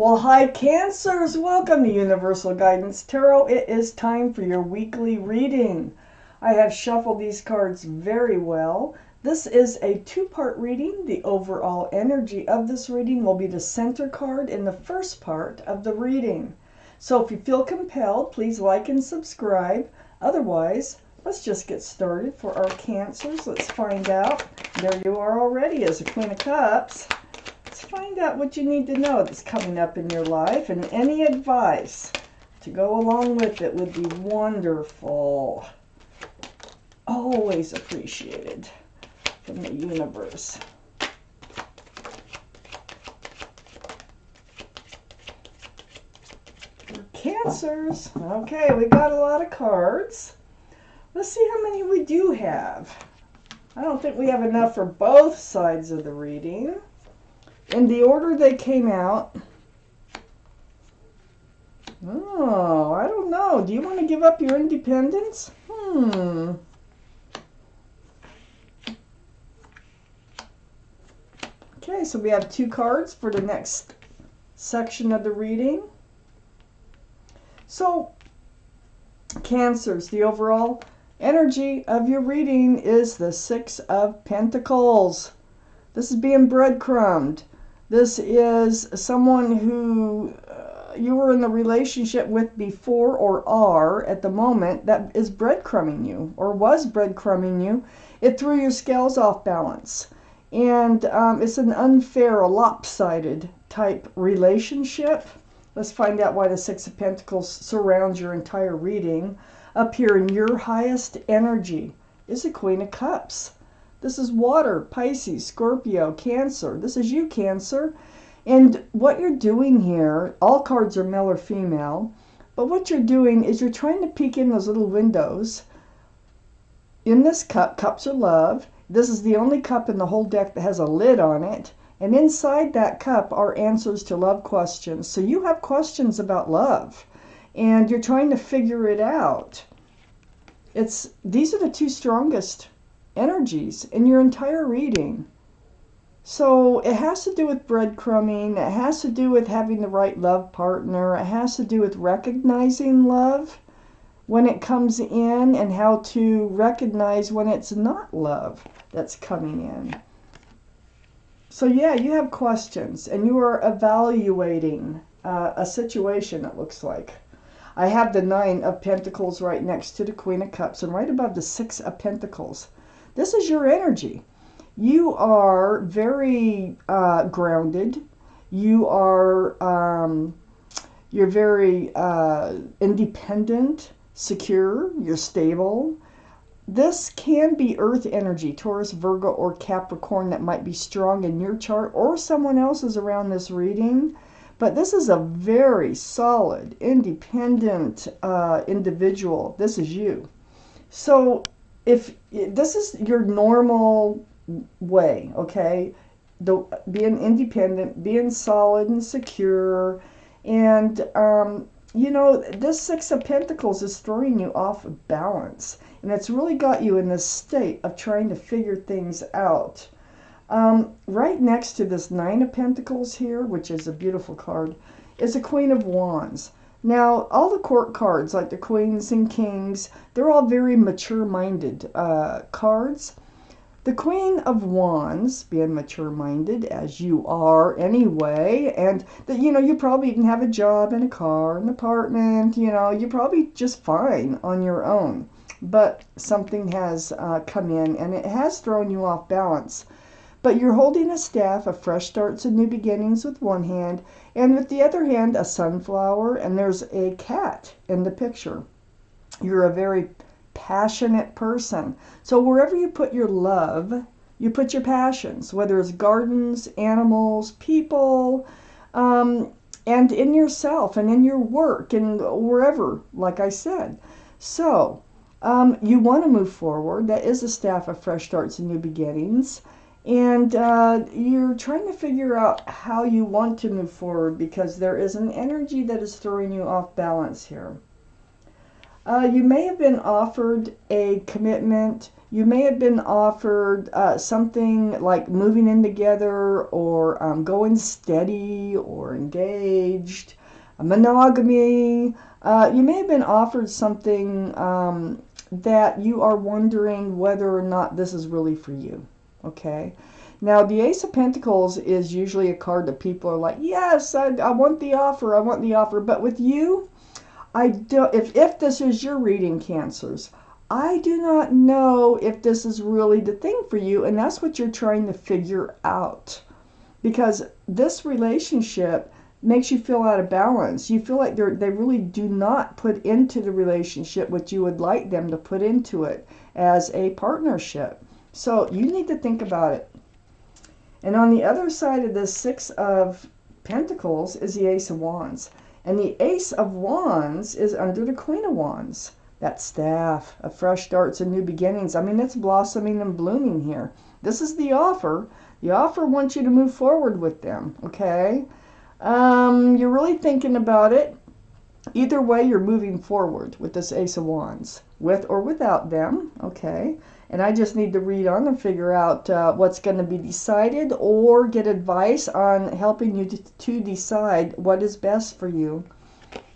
Well, hi, Cancers. Welcome to Universal Guidance Tarot. It is time for your weekly reading. I have shuffled these cards very well. This is a two-part reading. The overall energy of this reading will be the center card in the first part of the reading. So if you feel compelled, please like and subscribe. Otherwise, let's just get started for our Cancers. Let's find out. There you are already as a Queen of Cups. Let's find out what you need to know that's coming up in your life, and any advice to go along with it would be wonderful. Always appreciated from the universe. Cancers. Okay, we got a lot of cards. Let's see how many we do have. I don't think we have enough for both sides of the reading. In the order they came out. Oh, I don't know. Do you want to give up your independence? Okay, so we have two cards for the next section of the reading. So, Cancers, the overall energy of your reading is the Six of Pentacles. This is being breadcrumbed. This is someone who you were in the relationship with before or are at the moment that is breadcrumbing you or was breadcrumbing you. It threw your scales off balance. And it's an unfair, a lopsided type relationship. Let's find out why the Six of Pentacles surrounds your entire reading. Up here in your highest energy is the Queen of Cups. This is water, Pisces, Scorpio, Cancer. This is you, Cancer. And what you're doing here, all cards are male or female, but what you're doing is you're trying to peek in those little windows. In this cup, cups are love. This is the only cup in the whole deck that has a lid on it. And inside that cup are answers to love questions. So you have questions about love, and you're trying to figure it out. These are the two strongest energies in your entire reading. So it has to do with breadcrumbing. It has to do with having the right love partner. It has to do with recognizing love when it comes in and how to recognize when it's not love that's coming in. So yeah, you have questions and you are evaluating a situation, it looks like. I have the Nine of Pentacles right next to the Queen of Cups and right above the Six of Pentacles. This is your energy. You are very grounded. You are you're very independent, secure. You're stable. This can be Earth energy, Taurus, Virgo, or Capricorn, that might be strong in your chart or someone else's around this reading. But this is a very solid, independent individual. This is you. So if this is your normal way, okay, being independent, being solid and secure, and you know, this Six of Pentacles is throwing you off balance, and it's really got you in this state of trying to figure things out. Right next to this Nine of Pentacles here, which is a beautiful card, is a Queen of Wands. Now, all the court cards, like the Queens and Kings, they're all very mature-minded cards. The Queen of Wands, being mature-minded, as you are anyway, and you know, you probably even have a job and a car, an apartment, you know, you're probably just fine on your own. But something has come in, and it has thrown you off balance. But you're holding a staff of fresh starts and new beginnings with one hand, and with the other hand, a sunflower, and there's a cat in the picture. You're a very passionate person. So wherever you put your love, you put your passions, whether it's gardens, animals, people, and in yourself and in your work and wherever, like I said. So you want to move forward. That is a staff of fresh starts and new beginnings. And you're trying to figure out how you want to move forward because there is an energy that is throwing you off balance here. You may have been offered a commitment. You may have been offered something like moving in together, or going steady, or engaged, monogamy. You may have been offered something that you are wondering whether or not this is really for you. Okay. Now, the Ace of Pentacles is usually a card that people are like, yes, I want the offer, I want the offer. But with you, I do, if this is your reading, Cancers, I do not know if this is really the thing for you, and that's what you're trying to figure out. Because this relationship makes you feel out of balance. You feel like they really do not put into the relationship what you would like them to put into it as a partnership. So you need to think about it. And on the other side of the Six of Pentacles is the Ace of Wands. And the Ace of Wands is under the Queen of Wands. That staff of fresh starts and new beginnings. I mean, it's blossoming and blooming here. This is the offer. The offer wants you to move forward with them, okay? You're really thinking about it. Either way, you're moving forward with this Ace of Wands, with or without them, okay? And I just need to read on and figure out what's going to be decided, or get advice on helping you to decide what is best for you.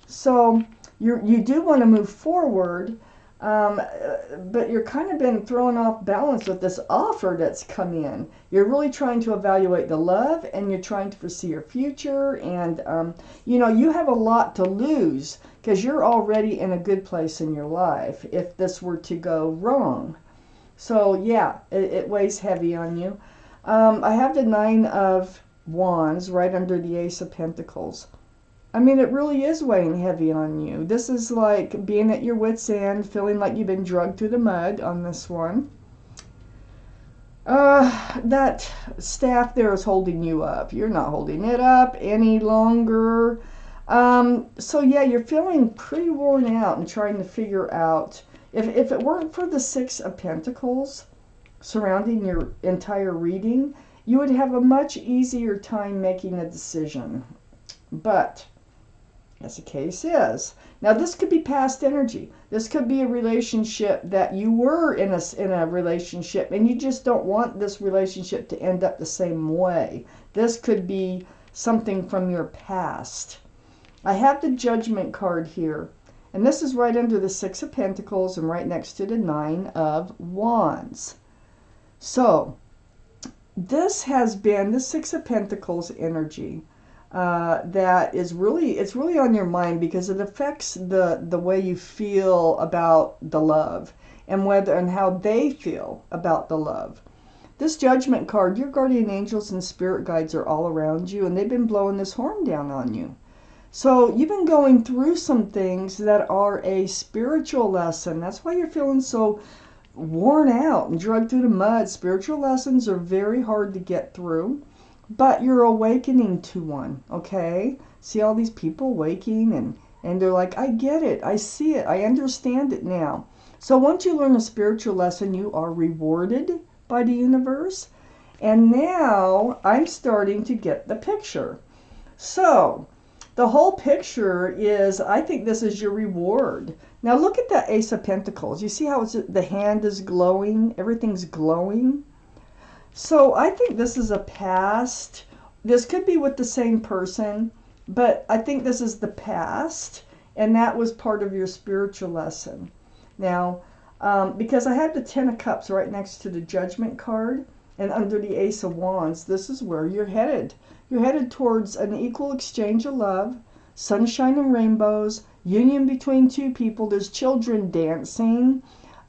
So you do want to move forward, but you're kind of been thrown off balance with this offer that's come in. You're really trying to evaluate the love, and you're trying to foresee your future, and you have a lot to lose because you're already in a good place in your life if this were to go wrong. So yeah, it weighs heavy on you. I have the Nine of Wands right under the Ace of Pentacles. I mean, it really is weighing heavy on you. This is like being at your wit's end, feeling like you've been dragged through the mud on this one. That staff there is holding you up. You're not holding it up any longer. So yeah, you're feeling pretty worn out and trying to figure out, if it weren't for the Six of Pentacles surrounding your entire reading, you would have a much easier time making a decision. But as the case is, now this could be past energy. This could be a relationship that you were in a relationship, and you just don't want this relationship to end up the same way. This could be something from your past. I have the Judgment card here. And this is right under the Six of Pentacles and right next to the Nine of Wands. So this has been the Six of Pentacles energy that is really, it's really on your mind, because it affects the way you feel about the love, and whether and how they feel about the love. This Judgment card, your guardian angels and spirit guides are all around you, and they've been blowing this horn down on you. So you've been going through some things that are a spiritual lesson. That's why you're feeling so worn out and dragged through the mud. Spiritual lessons are very hard to get through, but you're awakening to one, okay? See all these people waking, and they're like, I get it, I see it, I understand it now. So once you learn a spiritual lesson, you are rewarded by the universe. And now I'm starting to get the picture. So the whole picture is, I think this is your reward. Now look at the Ace of Pentacles. You see how the hand is glowing? Everything's glowing. So I think this is a past. This could be with the same person, but I think this is the past, and that was part of your spiritual lesson. Now, because I have the Ten of Cups right next to the Judgment card, and under the Ace of Wands, this is where you're headed. You're headed towards an equal exchange of love, sunshine and rainbows, union between two people. There's children dancing.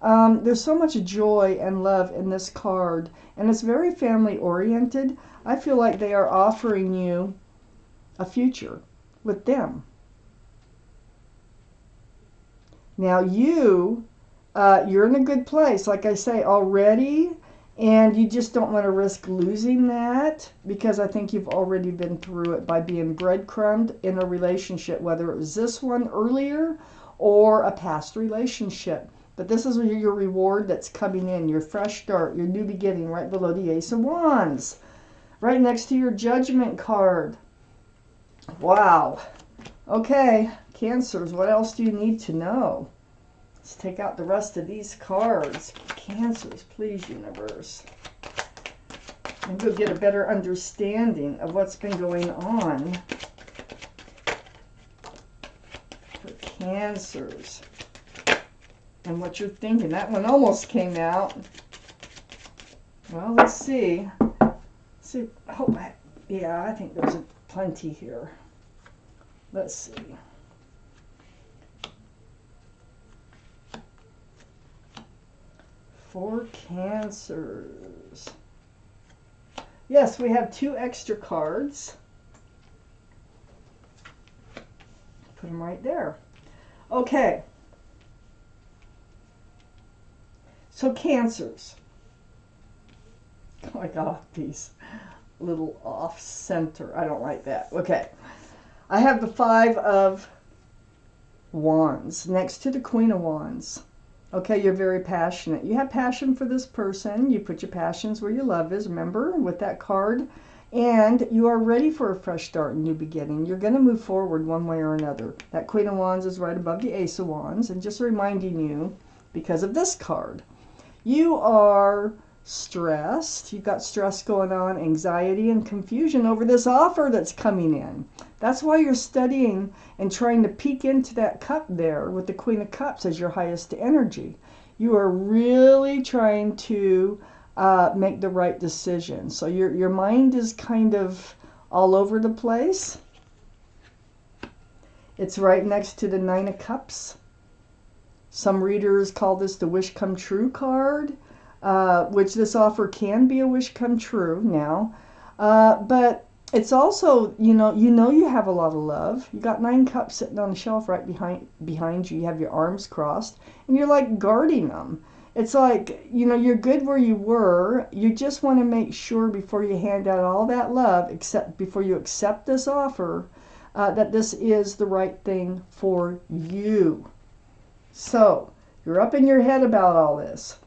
There's so much joy and love in this card, and it's very family oriented. I feel like they are offering you a future with them. Now you're in a good place, like I say, already. And you just don't want to risk losing that, because I think you've already been through it by being breadcrumbed in a relationship, whether it was this one earlier or a past relationship. But this is your reward that's coming in, your fresh start, your new beginning, right below the Ace of Wands, right next to your Judgment card. Wow. Okay, Cancers, what else do you need to know? Let's take out the rest of these cards. Cancers, please, universe. And we'll get a better understanding of what's been going on for Cancers. And what you're thinking. That one almost came out. Well, let's see. Yeah, I think there's plenty here. Let's see. For Cancers. Yes, we have 2 extra cards. Put them right there. Okay. So Cancers. Oh, I got these little off center. I don't like that. Okay. I have the 5 of Wands next to the Queen of Wands. Okay, you're very passionate. You have passion for this person. You put your passions where your love is, remember, with that card. And you are ready for a fresh start and new beginning. You're going to move forward one way or another. That Queen of Wands is right above the Ace of Wands. And just reminding you, because of this card, you are stressed. You've got stress going on, anxiety and confusion over this offer that's coming in. That's why you're studying and trying to peek into that cup there with the Queen of Cups as your highest energy. You are really trying to make the right decision. So your mind is kind of all over the place. It's right next to the 9 of Cups. Some readers call this the wish come true card, which this offer can be a wish come true now. But it's also, you know you have a lot of love. You got 9 cups sitting on the shelf right behind you. You have your arms crossed, and you're like guarding them. It's like, you're good where you were. You just want to make sure before you hand out all that love, before you accept this offer, that this is the right thing for you. So, you're up in your head about all this.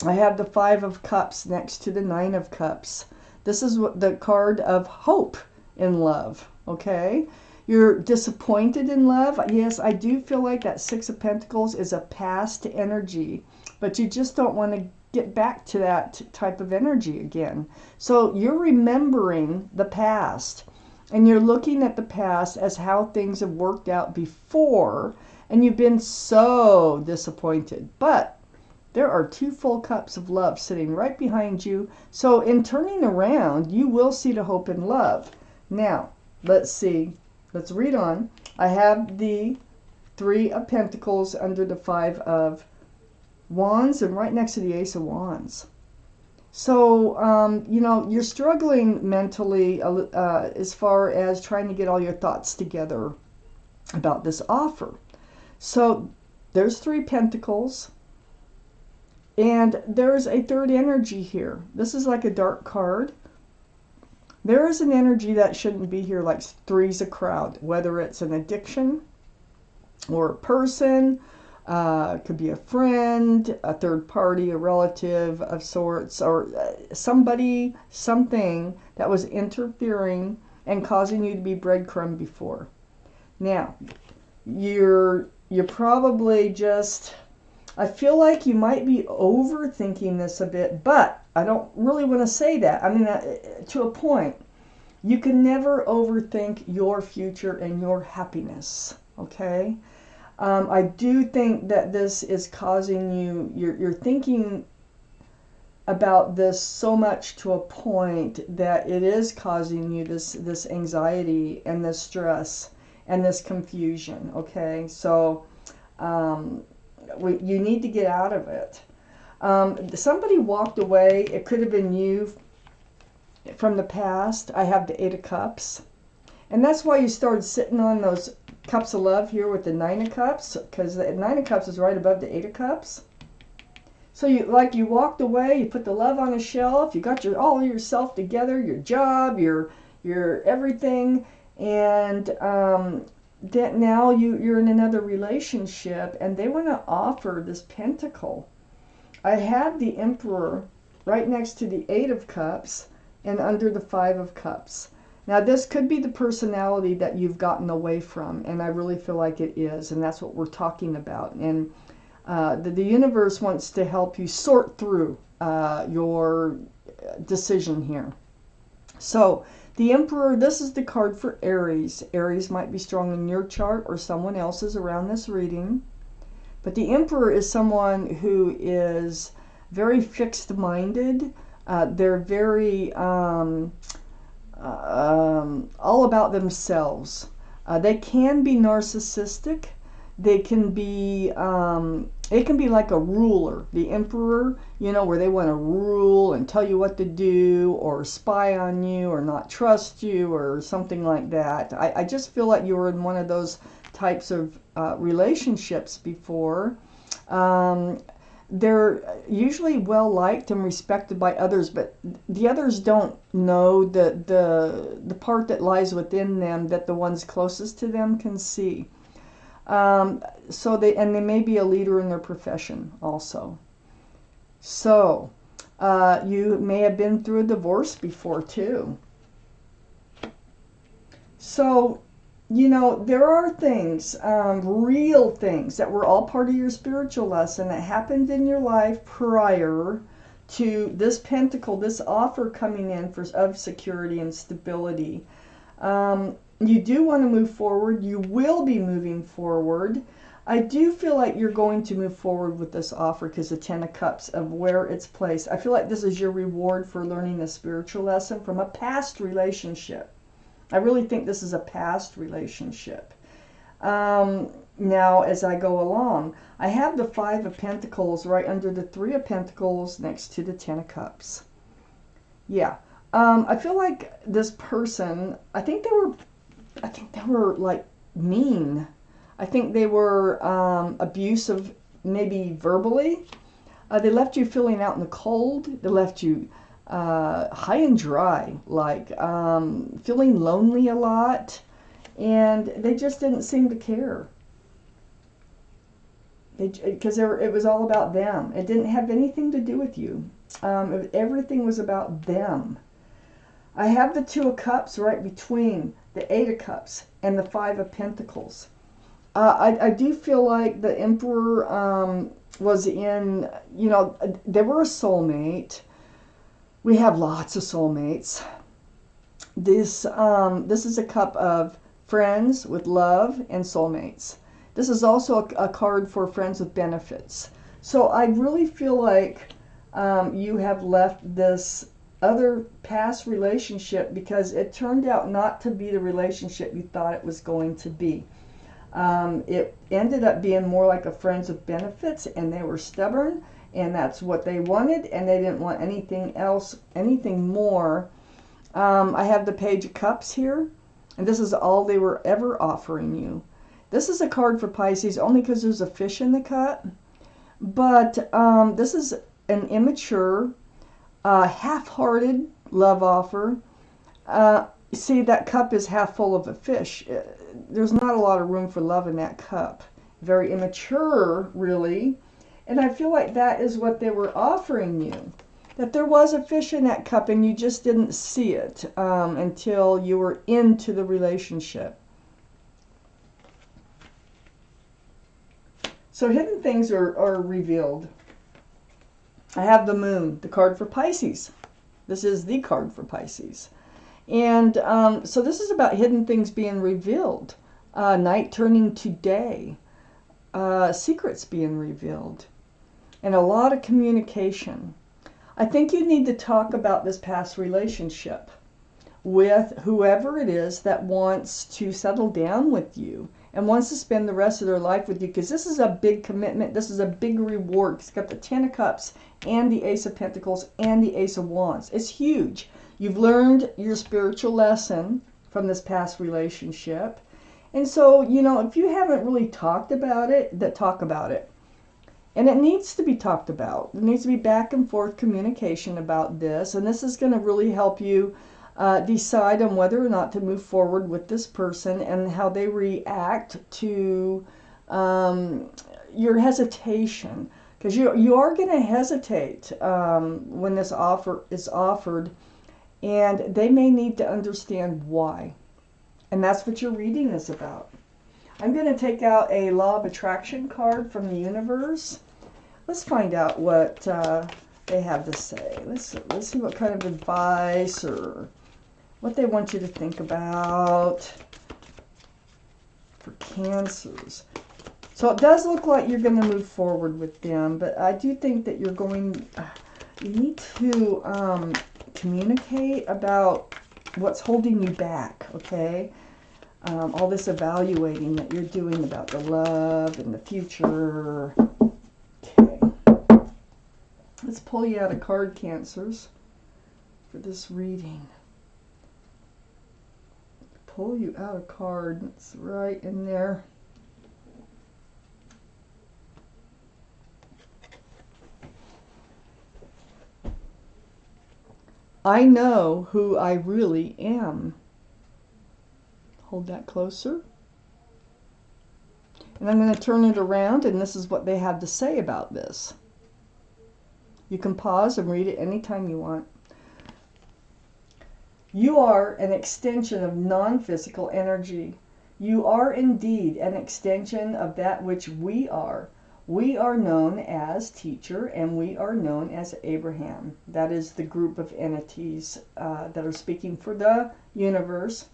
I have the 5 of Cups next to the 9 of Cups. This is the card of hope in love, okay? You're disappointed in love. Yes, I do feel like that 6 of Pentacles is a past energy, but you just don't want to get back to that type of energy again. So you're remembering the past, and you're looking at the past as how things have worked out before, and you've been so disappointed. But there are 2 full cups of love sitting right behind you. So in turning around, you will see the hope in love. Now, let's see. Let's read on. I have the 3 of Pentacles under the 5 of Wands and right next to the Ace of Wands. So, you're struggling mentally as far as trying to get all your thoughts together about this offer. So, there's 3 Pentacles. And there's a 3rd energy here. This is like a dark card. There is an energy that shouldn't be here, like 3's a crowd, whether it's an addiction or a person, could be a friend, a 3rd party, a relative of sorts, or somebody, something that was interfering and causing you to be breadcrumb before. Now, you're probably just... I feel like you might be overthinking this a bit, but I don't really want to say that. I mean, to a point. You can never overthink your future and your happiness, okay? I do think that this is causing you, you're thinking about this so much to a point that it is causing you this anxiety and this stress and this confusion, okay? So, you need to get out of it. Somebody walked away. It could have been you from the past. I have the 8 of Cups. And that's why you started sitting on those cups of love here with the 9 of Cups, because the 9 of Cups is right above the 8 of Cups. So you walked away, you put the love on a shelf, you got all of yourself together, your job, your everything, and that now you're in another relationship, and they want to offer this Pentacle. I have the Emperor right next to the 8 of Cups and under the 5 of Cups. Now, this could be the personality that you've gotten away from, and I really feel like it is, and that's what we're talking about. And The universe wants to help you sort through your decision here. So the Emperor, this is the card for Aries. Aries might be strong in your chart or someone else's around this reading. But the Emperor is someone who is very fixed-minded. They're very all about themselves. They can be narcissistic. They can be, it can be like a ruler, the emperor, you know, where they want to rule and tell you what to do or spy on you or not trust you or something like that. I just feel like you were in one of those types of relationships before. They're usually well liked and respected by others, but the others don't know the part that lies within them that the ones closest to them can see. So they may be a leader in their profession also. So you may have been through a divorce before too. So, you know, there are things, real things that were all part of your spiritual lesson that happened in your life prior to this pentacle, this offer coming in of security and stability. You do want to move forward. You will be moving forward. I do feel like you're going to move forward with this offer because the Ten of Cups of where it's placed. I feel like this is your reward for learning a spiritual lesson from a past relationship. I really think this is a past relationship. Now, as I go along, I have the Five of Pentacles right under the Three of Pentacles next to the Ten of Cups. Yeah. I feel like this person, I think they were like mean. I think they were abusive, maybe verbally. They left you feeling out in the cold. They left you high and dry, like feeling lonely a lot. And they just didn't seem to care. Because it was all about them. It didn't have anything to do with you. Everything was about them. I have the Two of Cups right between the Eight of Cups and the Five of Pentacles. I do feel like the Emperor was in, you know, they were a soulmate. We have lots of soulmates. This is a cup of friends with love and soulmates. This is also a card for friends with benefits. So I really feel like you have left this other past relationship because it turned out not to be the relationship you thought it was going to be. It ended up being more like a friends with benefits, and they were stubborn, and that's what they wanted, and they didn't want anything else, anything more. I have the Page of Cups here, and this is all they were ever offering you. This is a card for Pisces only because there's a fish in the cup, but this is an immature, half-hearted love offer. See, that cup is half full of a fish. There's not a lot of room for love in that cup. Very immature, really. And I feel like that is what they were offering you. That there was a fish in that cup and you just didn't see it until you were into the relationship. So hidden things are revealed. I have the Moon, the card for Pisces. This is the card for Pisces. And so this is about hidden things being revealed. Night turning to day. Secrets being revealed. And a lot of communication. I think you need to talk about this past relationship with whoever it is that wants to settle down with you and wants to spend the rest of their life with you, because this is a big commitment. This is a big reward. It's got the Ten of Cups and the Ace of Pentacles and the Ace of Wands. It's huge. You've learned your spiritual lesson from this past relationship. And so, you know, if you haven't really talked about it, talk about it. And it needs to be talked about. There needs to be back and forth communication about this. And this is going to really help you decide on whether or not to move forward with this person and how they react to your hesitation. Because you are going to hesitate when this offer is offered. And they may need to understand why. And that's what your reading is about. I'm going to take out a Law of Attraction card from the universe. Let's find out what they have to say. Let's see what kind of advice or what they want you to think about for Cancers. So it does look like you're going to move forward with them, but I do think that you need to communicate about what's holding you back, okay? All this evaluating that you're doing about the love and the future. Okay. Let's pull you out a card, Cancers, for this reading. Pull you out a card. It's right in there. I know who I really am. Hold that closer. And I'm going to turn it around, and this is what they have to say about this. You can pause and read it anytime you want. You are an extension of non-physical energy. You are indeed an extension of that which we are. We are known as Teacher, and we are known as Abraham. That is the group of entities that are speaking for the universe.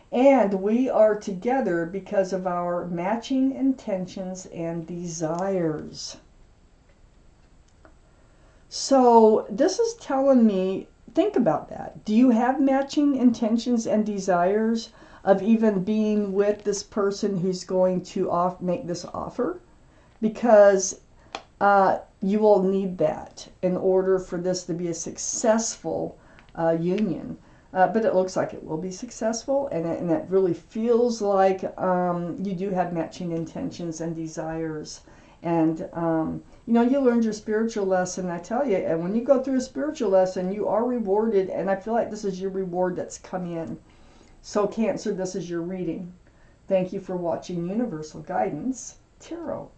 And we are together because of our matching intentions and desires. So this is telling me, think about that. Do you have matching intentions and desires of even being with this person who's going to make this offer? Because you will need that in order for this to be a successful union. But it looks like it will be successful, and it really feels like you do have matching intentions and desires. And, you know, you learned your spiritual lesson, I tell you, and when you go through a spiritual lesson, you are rewarded, and I feel like this is your reward that's come in. So, Cancer, this is your reading. Thank you for watching Universal Guidance Tarot.